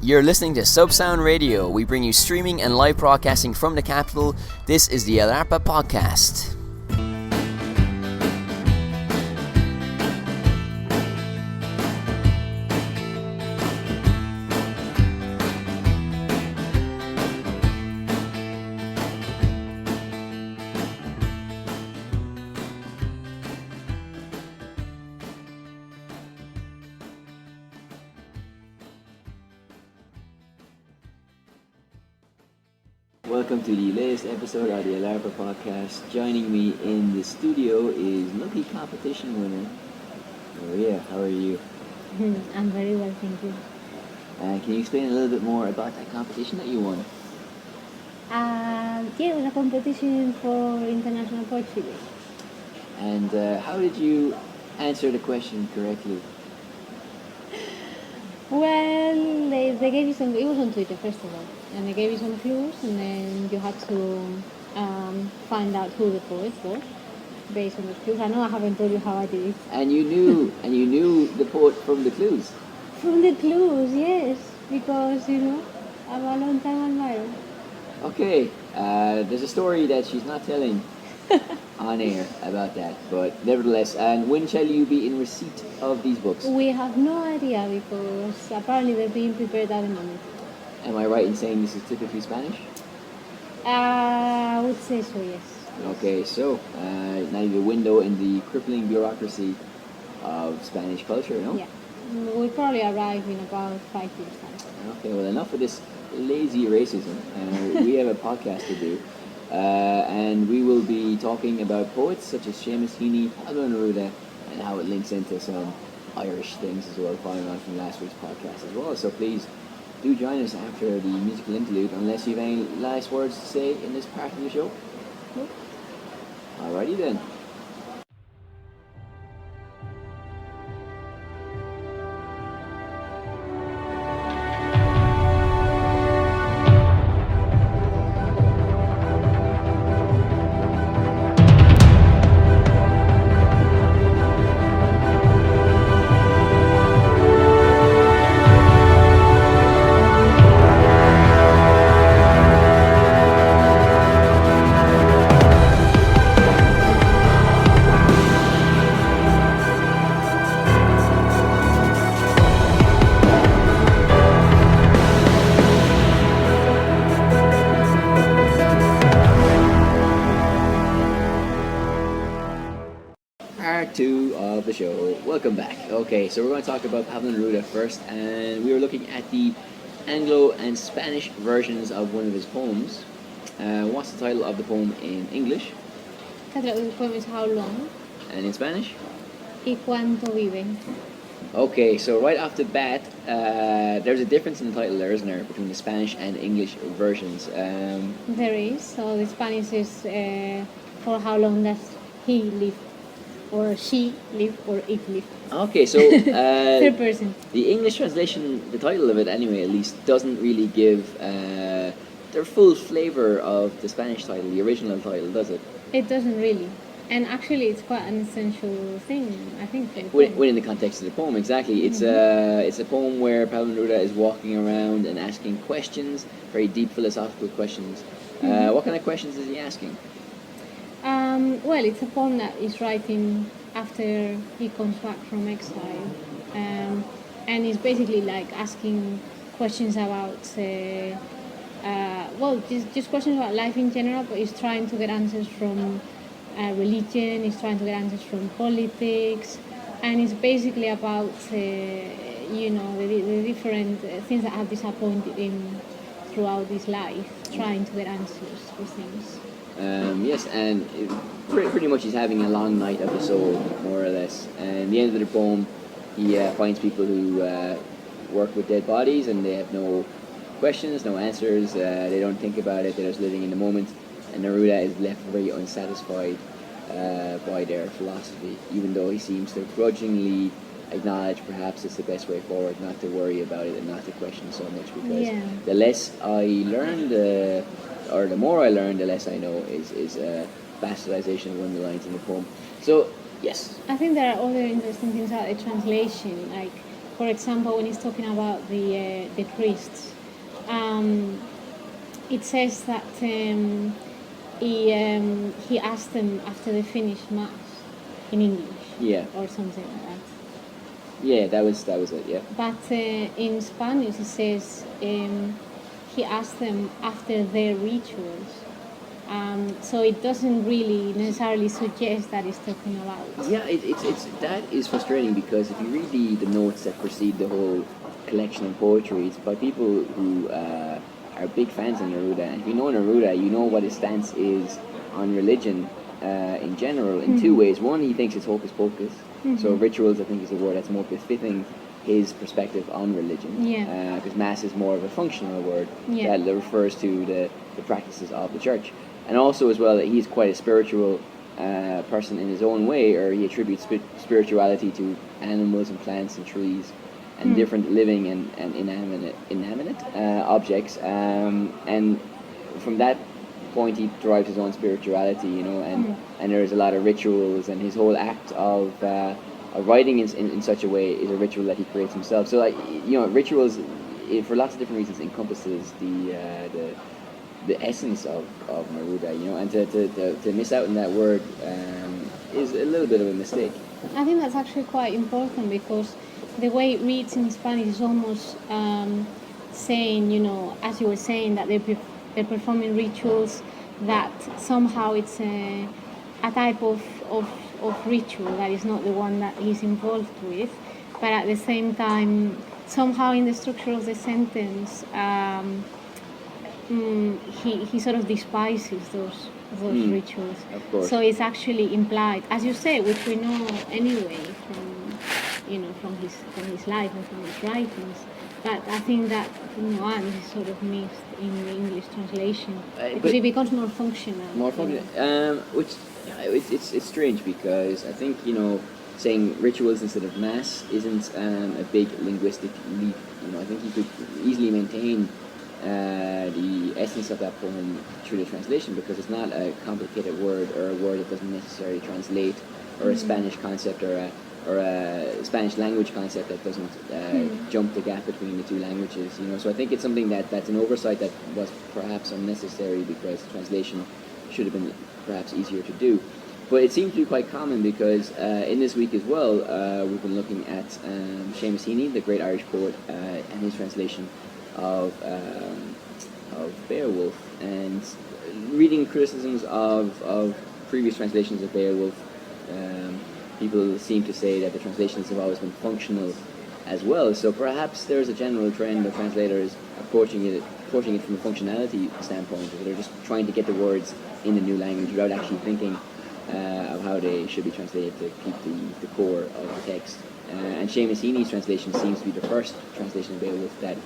You're listening to Subsound Radio. We bring you streaming and live broadcasting from the capital. This is the Ep4 podcast. Welcome to the latest episode of the Ep4 podcast. Joining me in the studio is lucky competition winner, Maria. How are you? I'm very well, thank you. Can you explain a little bit more about that competition that you won? It was a competition for International Poetry Day. And how did you answer the question correctly? Well, they gave you some, it was on Twitter first of all, and they gave you some clues, and then you had to find out who the poet was based on the clues. I know I haven't told you how I did it. And you knew the poet from the clues? From the clues, yes, because, I'm a long time admirer. Okay, there's a story that she's not telling on air about that, but nevertheless, and when shall you be in receipt of these books? We have no idea because apparently they're being prepared at the moment. Am I right in saying this is typically Spanish? I would say so, yes. Okay, so now you have a window in the crippling bureaucracy of Spanish culture, no? Yeah, we'll probably arrive in about 5 years' time. Okay, well, enough of this lazy racism. We have a podcast to do. And we will be talking about poets such as Seamus, Heaney, Pablo and Neruda, and how it links into some Irish things as well, following on from last week's podcast as well. So please do join us after the musical interlude, unless you have any last words to say in this part of the show. Nope. Alrighty then. Part 2 of the show. Welcome back. Okay, so we're going to talk about Pablo Neruda first, and we were looking at the Anglo and Spanish versions of one of his poems. What's the title of the poem in English? The title of the poem is How Long? And in Spanish? Y Cuánto Vive. Okay, so right off the bat, there's a difference in the title there, isn't there, between the Spanish and English versions? There is. So the Spanish is for how long does he live, or she live, or it live. Okay, so third person. The English translation, the title of it anyway, at least, doesn't really give the full flavour of the Spanish title, the original title, does it? It doesn't really. And actually, it's quite an essential thing, I think. Within the context of the poem, exactly. It's a poem where Pablo Neruda is walking around and asking questions, very deep philosophical questions. What kind of questions is he asking? Well, it's a poem that he's writing after he comes back from exile, and he's basically like asking questions about, just questions about life in general, but he's trying to get answers from religion, he's trying to get answers from politics, and it's basically about, the different things that have disappointed him throughout his life, trying to get answers for things. Yes, and pretty much he's having a long night of the soul, more or less. And at the end of the poem, he finds people who work with dead bodies, and they have no questions, no answers. They don't think about it. They're just living in the moment. And Neruda is left very unsatisfied by their philosophy, even though he seems to grudgingly acknowledge perhaps it's the best way forward, not to worry about it and not to question so much, because the less I learn, or the more I learn, the less I know, is bastardization of one of the lines in the poem. So, yes. I think there are other interesting things about the translation, like for example, when he's talking about the priests, it says that he asked them after they finished mass in English, Yeah. or something like that. Yeah, that was it. Yeah. But in Spanish it says he asked them after their rituals. So it doesn't really necessarily suggest that it's talking about. Yeah, it's that is frustrating because if you read the notes that precede the whole collection of poetry, it's by people who are big fans of Neruda. And if you know Neruda, you know what his stance is on religion in general in two ways. One, he thinks it's hocus pocus. So rituals, I think, is a word that's more befitting his perspective on religion. Yeah. Because mass is more of a functional word Yeah. that refers to the practices of the church. And also as well that he's quite a spiritual person in his own way, or he attributes spirituality to animals and plants and trees and different living and inanimate objects. And from that point he derives his own spirituality, you know, and there's a lot of rituals, and his whole act of writing in such a way is a ritual that he creates himself. So, like, you know, rituals, for lots of different reasons, encompasses the essence of Neruda, you know, and to miss out on that word is a little bit of a mistake. I think that's actually quite important, because the way it reads in Spanish is almost saying, you know, as you were saying, that they're performing rituals, that somehow it's a type of ritual that is not the one that he's involved with, but at the same time, somehow in the structure of the sentence, he sort of despises those rituals. Of course. So it's actually implied, as you say, which we know anyway from his life and from his writings. But I think that nuance is sort of missed in the English translation, because it becomes more functional. More functional, which it's strange, because I think, you know, saying rituals instead of mass isn't a big linguistic leap. You know, I think you could easily maintain the essence of that poem through the translation, because it's not a complicated word, or a word that doesn't necessarily translate, or a Spanish concept, or a Spanish language concept that doesn't jump the gap between the two languages. You know, so I think it's something that's an oversight that was perhaps unnecessary, because translation should have been perhaps easier to do. But it seems to be quite common, because in this week as well, we've been looking at Seamus Heaney, the great Irish poet, and his translation of Beowulf, and reading criticisms of previous translations of Beowulf. People seem to say that the translations have always been functional as well. So perhaps there's a general trend of translators approaching it from a functionality standpoint, where they're just trying to get the words in the new language without actually thinking of how they should be translated to keep the core of the text. And Seamus Heaney's translation seems to be the first translation of Beowulf that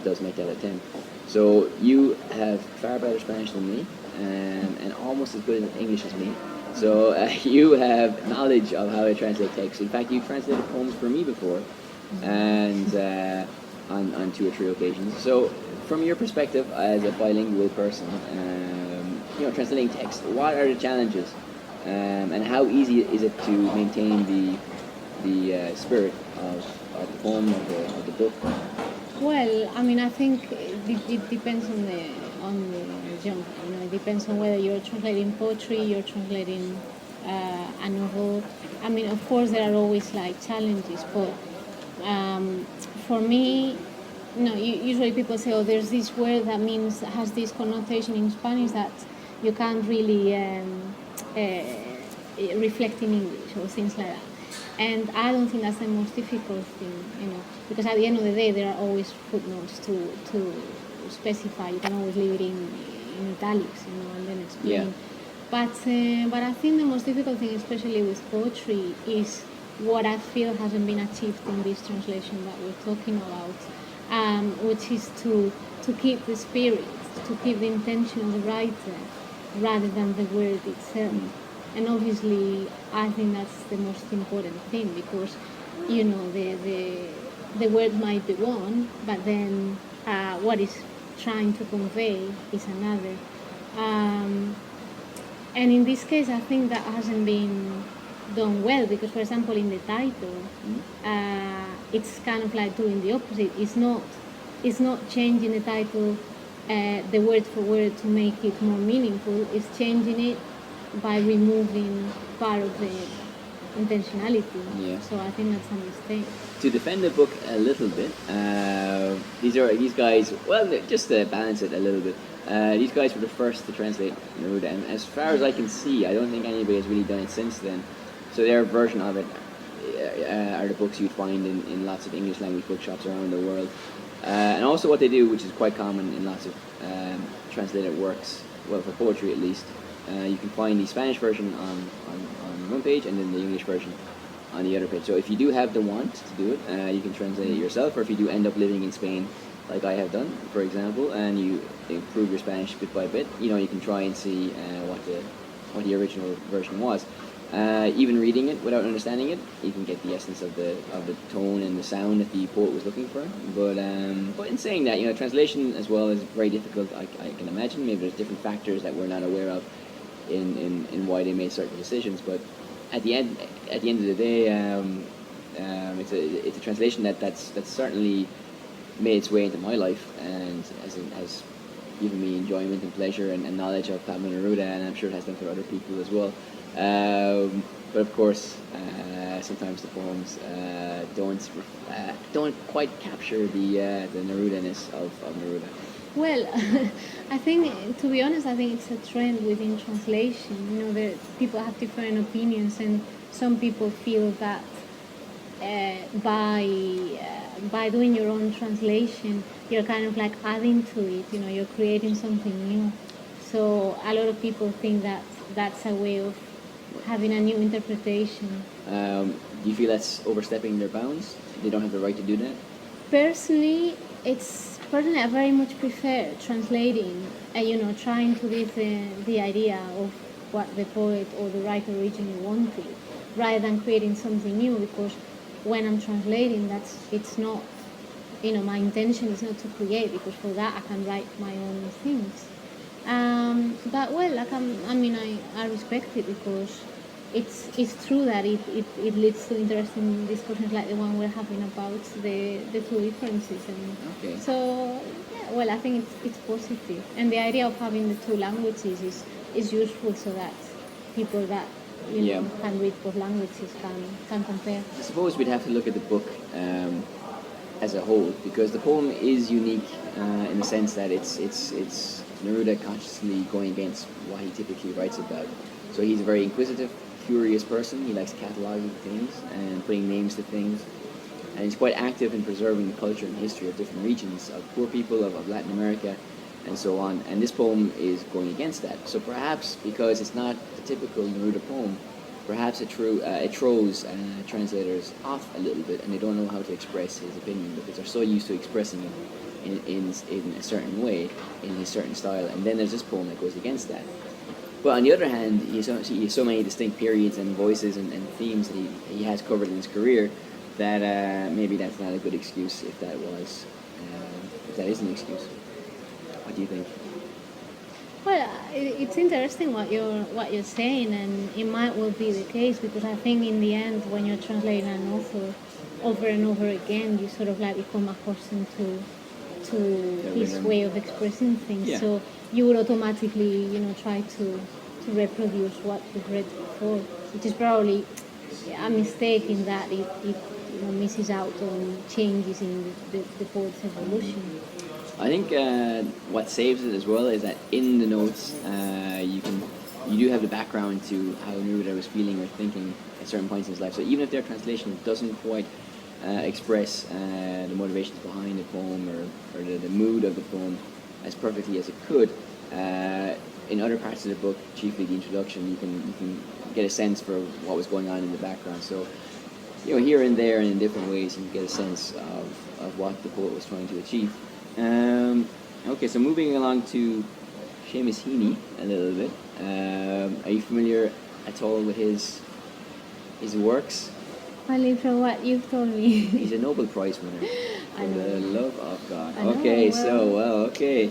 does make that attempt. So you have far better Spanish than me, and almost as good English as me. So you have knowledge of how to translate text. In fact, you've translated poems for me before, and on 2 or 3 occasions. So from your perspective as a bilingual person, you know, translating text, what are the challenges, and how easy is it to maintain the spirit of the poem, of the book? Well, I mean, I think it depends on the genre. You know, it depends on whether you're translating poetry, you're translating a novel. I mean, of course, there are always like challenges, but for me, usually people say, oh, there's this word that has this connotation in Spanish that you can't really reflect in English, or things like that. And I don't think that's the most difficult thing, you know, because at the end of the day, there are always footnotes to specify. You can always leave it in italics, you know, and then explain. Yeah. But I think the most difficult thing, especially with poetry, is what I feel hasn't been achieved in this translation that we're talking about, which is to keep the spirit, to keep the intention of the writer, rather than the word itself. And obviously, I think that's the most important thing, because, you know, the word might be one, but then what it's trying to convey is another. And in this case, I think that hasn't been done well, because for example in the title, it's kind of like doing the opposite. It's not changing the title the word for word to make it more meaningful. It's changing it by removing part of the intentionality. Yeah. So I think that's a mistake. To defend the book a little bit, these guys. Well, just to balance it a little bit, these guys were the first to translate Neruda, and as far as I can see, I don't think anybody has really done it since then. So their version of it are the books you'd find in lots of English language bookshops around the world. And also what they do, which is quite common in lots of translated works, well, for poetry at least, you can find the Spanish version on one page and then the English version on the other page. So if you do have the want to do it, you can translate it yourself, or if you do end up living in Spain, like I have done, for example, and you improve your Spanish bit by bit, you can try and see what the original version was. Even reading it without understanding it, you can get the essence of the tone and the sound that the poet was looking for. But in saying that, translation as well is very difficult. I can imagine maybe there's different factors that we're not aware of in why they made certain decisions. But at the end of the day, it's a translation that's certainly made its way into my life and has given me enjoyment and pleasure and knowledge of Pablo Neruda, and I'm sure it has done for other people as well. But of course, sometimes the poems don't quite capture the Neruda-ness of Neruda. Well, I think, to be honest, I think it's a trend within translation. People have different opinions, and some people feel that by doing your own translation, you're kind of like adding to it. You're creating something new. So a lot of people think that that's a way of having a new interpretation. Do you feel that's overstepping their bounds? They don't have the right to do that? Personally, I very much prefer translating, trying to give the idea of what the poet or the writer originally wanted, rather than creating something new. Because when I'm translating, it's not, my intention is not to create, because for that I can write my own things. But well, I respect it, because it's true that it leads to interesting discussions like the one we're having about the two differences. And okay. So yeah, well, I think it's positive, and the idea of having the two languages is useful, so that people that can read both languages can compare. I suppose we'd have to look at the book as a whole, because the poem is unique in the sense that it's Neruda consciously going against what he typically writes about. So he's a very inquisitive, curious person. He likes cataloging things and putting names to things, and he's quite active in preserving the culture and history of different regions, of poor people, of Latin America, and so on. And this poem is going against that. So perhaps because it's not a typical Neruda poem, perhaps it throws translators off a little bit, and they don't know how to express his opinion, because they're so used to expressing it in a certain way, in a certain style. And then there's this poem that goes against that. But on the other hand, he has so many distinct periods and voices and themes that he has covered in his career, that maybe that's not a good excuse if that is an excuse. What do you think? Well, it's interesting what you're saying, and it might well be the case, because I think in the end, when you're translating an author over and over again, you sort of like become accustomed to his way of expressing things. Yeah. So you would automatically, try to reproduce what you've read before, which is probably a mistake in that it misses out on changes in the poet's evolution. I think what saves it as well is that in the notes you do have the background to how Neruda was feeling or thinking at certain points in his life. So even if their translation doesn't quite express the motivations behind the poem or the mood of the poem as perfectly as it could, in other parts of the book, chiefly the introduction, you can get a sense for what was going on in the background. So here and there and in different ways you can get a sense of what the poet was trying to achieve. Okay, so moving along to Seamus Heaney a little bit. Are you familiar at all with his works? Only from what you've told me. He's a Nobel Prize winner for the love of God. I know, Okay, well. okay.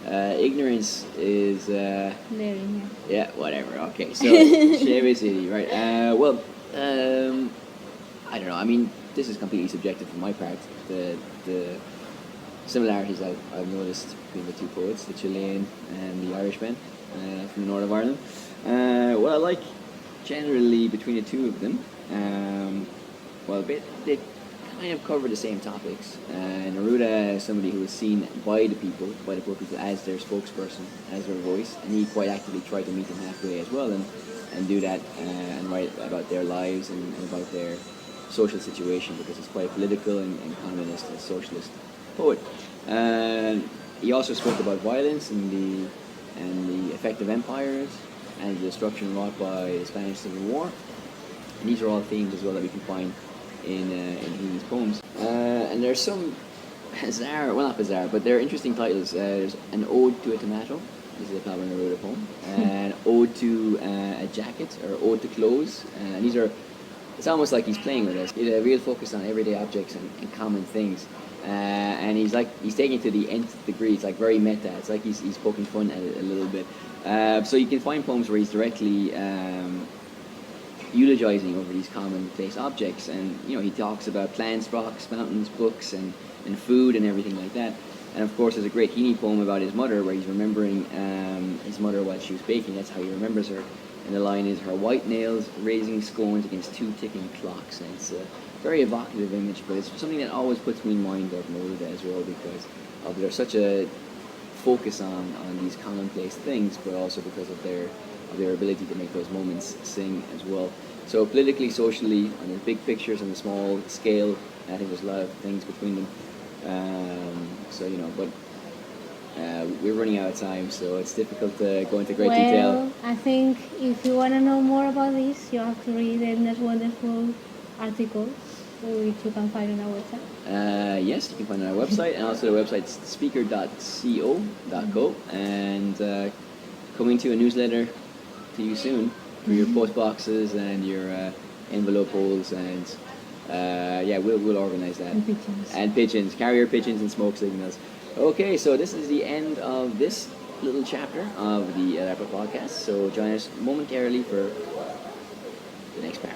Ignorance is... There in here. Yeah, whatever. Okay, so Seamus Heaney, right. Well, I don't know. I mean, this is completely subjective for my part. The similarities I've noticed between the two poets, the Chilean and the Irishman from the north of Ireland. What I like generally between the two of them, well, they kind of cover the same topics. Neruda is somebody who is seen by the poor people, as their spokesperson, as their voice, and he quite actively tried to meet them halfway as well, and do that and write about their lives and about their social situation, because he's quite a political and communist and socialist poet. He also spoke about violence and the effect of empires and the destruction wrought by the Spanish Civil War. And these are all themes as well that we can find in Heaney's poems. And there's some not bizarre, but they're interesting titles. There's An Ode to a Tomato. This is a Pablo Neruda poem. An Ode to a Jacket, or Ode to Clothes. And these are, it's almost like he's playing with us. He's a real focus on everyday objects and common things. And he's taking it to the nth degree. It's like very meta. It's like he's poking fun at it a little bit. So you can find poems where he's directly eulogizing over these commonplace objects, and he talks about plants, rocks, mountains, books, and food and everything like that. And of course, there's a great Heaney poem about his mother, where he's remembering his mother while she was baking. That's how he remembers her. And the line is, "Her white nails raising scones against two ticking clocks." And it's a very evocative image, but it's something that always puts me in mind of Neruda as well, because there's such a focus on these commonplace things, but also because of their ability to make those moments sing as well. So politically, socially, on the big pictures, on the small scale, I think there's a lot of things between them. But we're running out of time, so it's difficult to go into great detail. Well, I think if you want to know more about this, you have to read Edna's wonderful articles, which you can find on our website. Yes, you can find it on our website, and also the website's speaker.co.go, and coming to a newsletter to you soon for your post boxes and your envelope holes, and we'll organize that. And pigeons, carrier pigeons and smoke signals. Okay, so this is the end of this little chapter of the Ep4 podcast. So join us momentarily for the next part.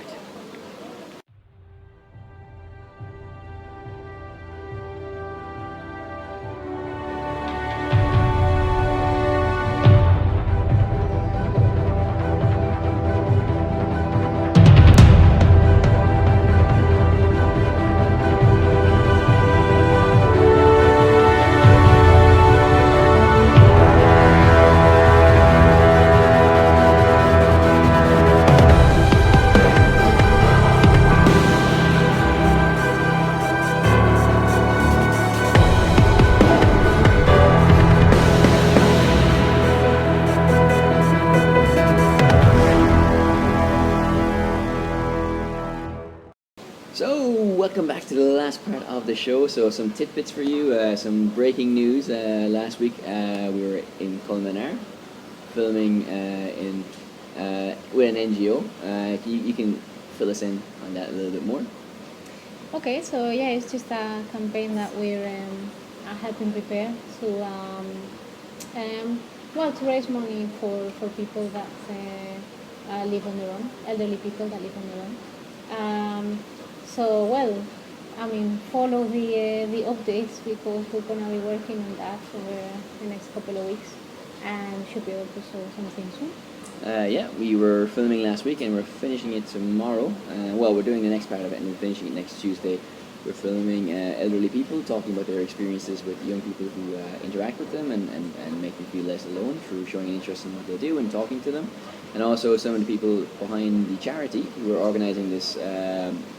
Welcome back to the last part of the show. So some tidbits for you, some breaking news. Last week we were in Colmenar filming with an NGO. You can fill us in on that a little bit more. Okay, so it's just a campaign that we're helping prepare to to raise money for people that live on their own, elderly people that live on their own. Follow the updates, because we're going to be working on that over the next couple of weeks, and should be able to show something soon. We were filming last week and we're finishing it tomorrow. We're doing the next part of it and we're finishing it next Tuesday. We're filming elderly people talking about their experiences with young people who interact with them and make them feel less alone through showing an interest in what they do and talking to them. And also some of the people behind the charity who are organising this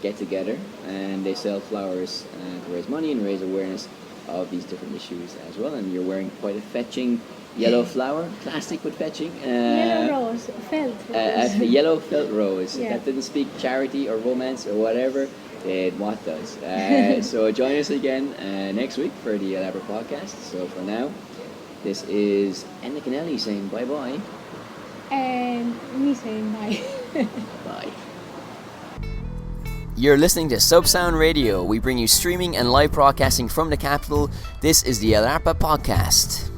get-together, and they sell flowers to raise money and raise awareness of these different issues as well. And you're wearing quite a fetching yellow flower, classic but fetching. Yellow rose, felt rose. A yellow felt rose. Yeah. That didn't speak charity or romance or whatever. What does? So join us again next week for the Ep4 podcast. So for now, this is Enna Kennelly saying bye-bye. And me saying bye. Bye. You're listening to Subsound Radio. We bring you streaming and live broadcasting from the capital. This is the Ep4 podcast.